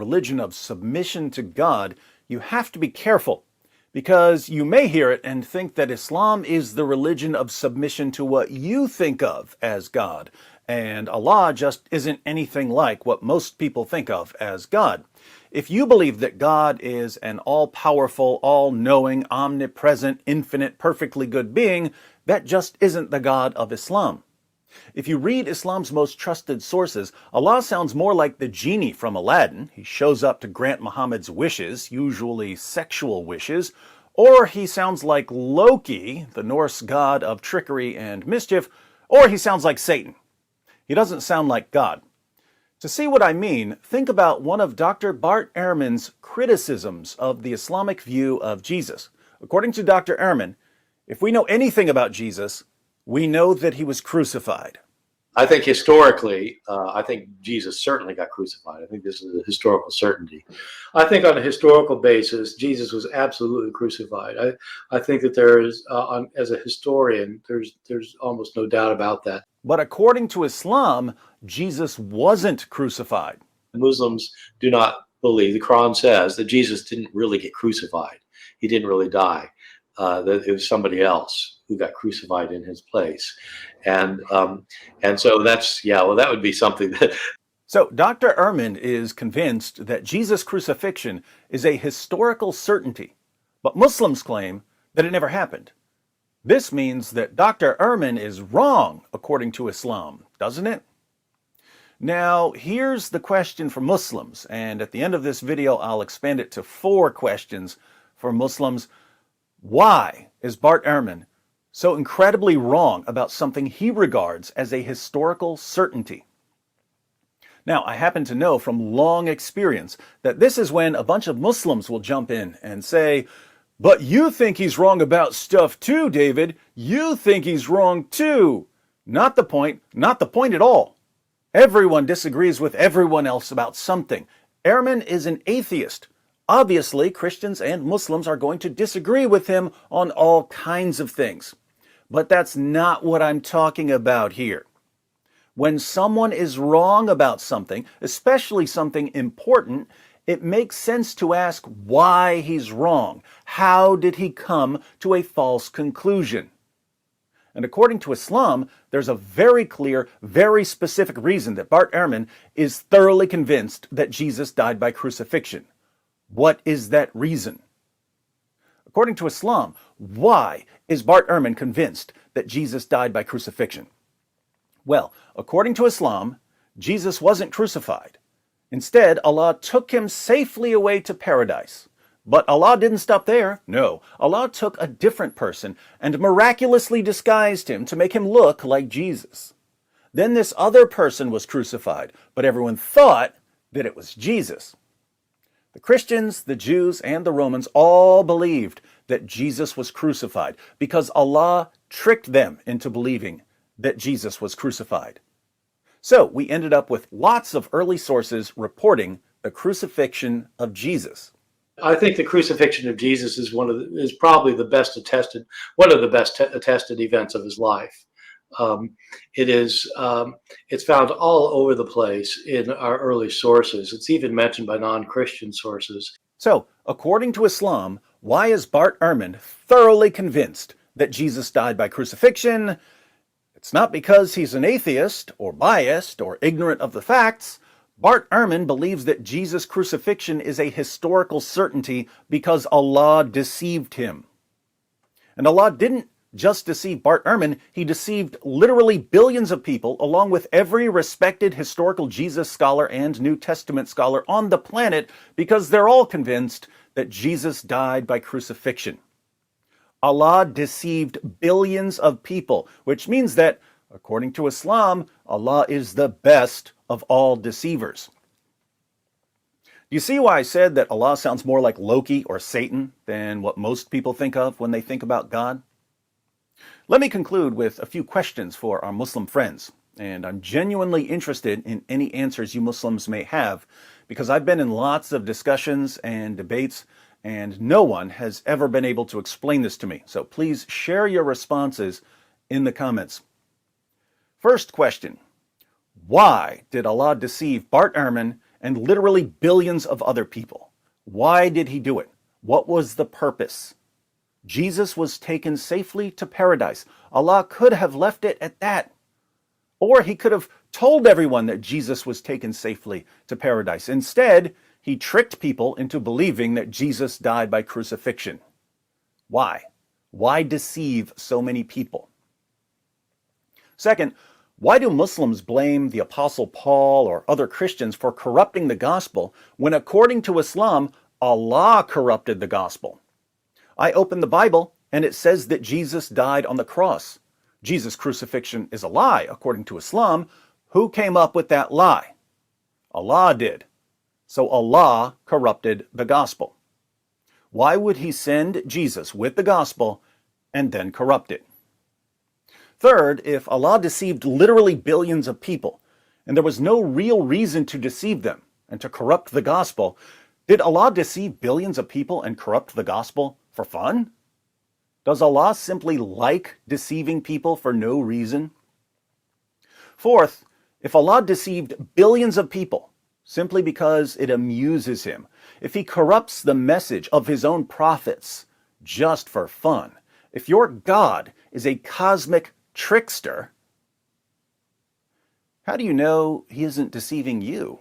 religion of submission to God, you have to be careful, because you may hear it and think that Islam is the religion of submission to what you think of as God, and Allah just isn't anything like what most people think of as God. If you believe that God is an all-powerful, all-knowing, omnipresent, infinite, perfectly good being, that just isn't the God of Islam. If you read Islam's most trusted sources, Allah sounds more like the genie from Aladdin. He shows up to grant Muhammad's wishes, usually sexual wishes, or he sounds like Loki, the Norse god of trickery and mischief, or he sounds like Satan. He doesn't sound like God. To see what I mean, think about one of Dr. Bart Ehrman's criticisms of the Islamic view of Jesus. According to Dr. Ehrman, if we know anything about Jesus, we know that he was crucified. I think historically, I think Jesus certainly got crucified. I think this is a historical certainty. I think on a historical basis, Jesus was absolutely crucified. I think that there is, as a historian, there's almost no doubt about that. But according to Islam, Jesus wasn't crucified. Muslims do not believe, the Quran says, that Jesus didn't really get crucified. He didn't really die. That it was somebody else who got crucified in his place. And so that's, yeah, well, that would be something that... So Dr. Ehrman is convinced that Jesus' crucifixion is a historical certainty, but Muslims claim that it never happened. This means that Dr. Ehrman is wrong according to Islam, doesn't it? Now, here's the question for Muslims, and at the end of this video, I'll expand it to 4 questions for Muslims. Why is Bart Ehrman so incredibly wrong about something he regards as a historical certainty? Now, I happen to know from long experience that this is when a bunch of Muslims will jump in and say, "But you think he's wrong about stuff too, David. You think he's wrong too." Not the point at all. Everyone disagrees with everyone else about something. Ehrman is an atheist. Obviously, Christians and Muslims are going to disagree with him on all kinds of things. But that's not what I'm talking about here. When someone is wrong about something, especially something important, it makes sense to ask why he's wrong. How did he come to a false conclusion? And according to Islam, there's a very clear, very specific reason that Bart Ehrman is thoroughly convinced that Jesus died by crucifixion. What is that reason? According to Islam, why is Bart Ehrman convinced that Jesus died by crucifixion? Well, according to Islam, Jesus wasn't crucified. Instead, Allah took him safely away to paradise. But Allah didn't stop there. No, Allah took a different person and miraculously disguised him to make him look like Jesus. Then this other person was crucified, but everyone thought that it was Jesus. The Christians, the Jews, and the Romans all believed that Jesus was crucified because Allah tricked them into believing that Jesus was crucified. So we ended up with lots of early sources reporting the crucifixion of Jesus. I think the crucifixion of Jesus is probably the best attested, one of the best attested events of his life. It's found all over the place in our early sources. It's even mentioned by non-Christian sources. So, according to Islam, why is Bart Ehrman thoroughly convinced that Jesus died by crucifixion? It's not because he's an atheist or biased or ignorant of the facts. Bart Ehrman believes that Jesus' crucifixion is a historical certainty because Allah deceived him. And Allah didn't just deceive Bart Ehrman, he deceived literally billions of people, along with every respected historical Jesus scholar and New Testament scholar on the planet, because they're all convinced that Jesus died by crucifixion. Allah deceived billions of people, which means that, according to Islam, Allah is the best of all deceivers. Do you see why I said that Allah sounds more like Loki or Satan than what most people think of when they think about God? Let me conclude with a few questions for our Muslim friends, and I'm genuinely interested in any answers you Muslims may have, because I've been in lots of discussions and debates, and no one has ever been able to explain this to me. So please share your responses in the comments. First question: why did Allah deceive Bart Ehrman and literally billions of other people. Why did he do it? What was the purpose? Jesus was taken safely to paradise. Allah could have left it at that. Or he could have told everyone that Jesus was taken safely to paradise. Instead, he tricked people into believing that Jesus died by crucifixion. Why? Why deceive so many people? Second, why do Muslims blame the Apostle Paul or other Christians for corrupting the gospel when, according to Islam, Allah corrupted the gospel? I opened the Bible and it says that Jesus died on the cross. Jesus' crucifixion is a lie, according to Islam. Who came up with that lie? Allah did. So Allah corrupted the gospel. Why would he send Jesus with the gospel and then corrupt it? Third, if Allah deceived literally billions of people, and there was no real reason to deceive them and to corrupt the gospel, did Allah deceive billions of people and corrupt the gospel for fun? Does Allah simply like deceiving people for no reason? Fourth, if Allah deceived billions of people simply because it amuses him, if he corrupts the message of his own prophets just for fun, if your God is a cosmic trickster, how do you know he isn't deceiving you?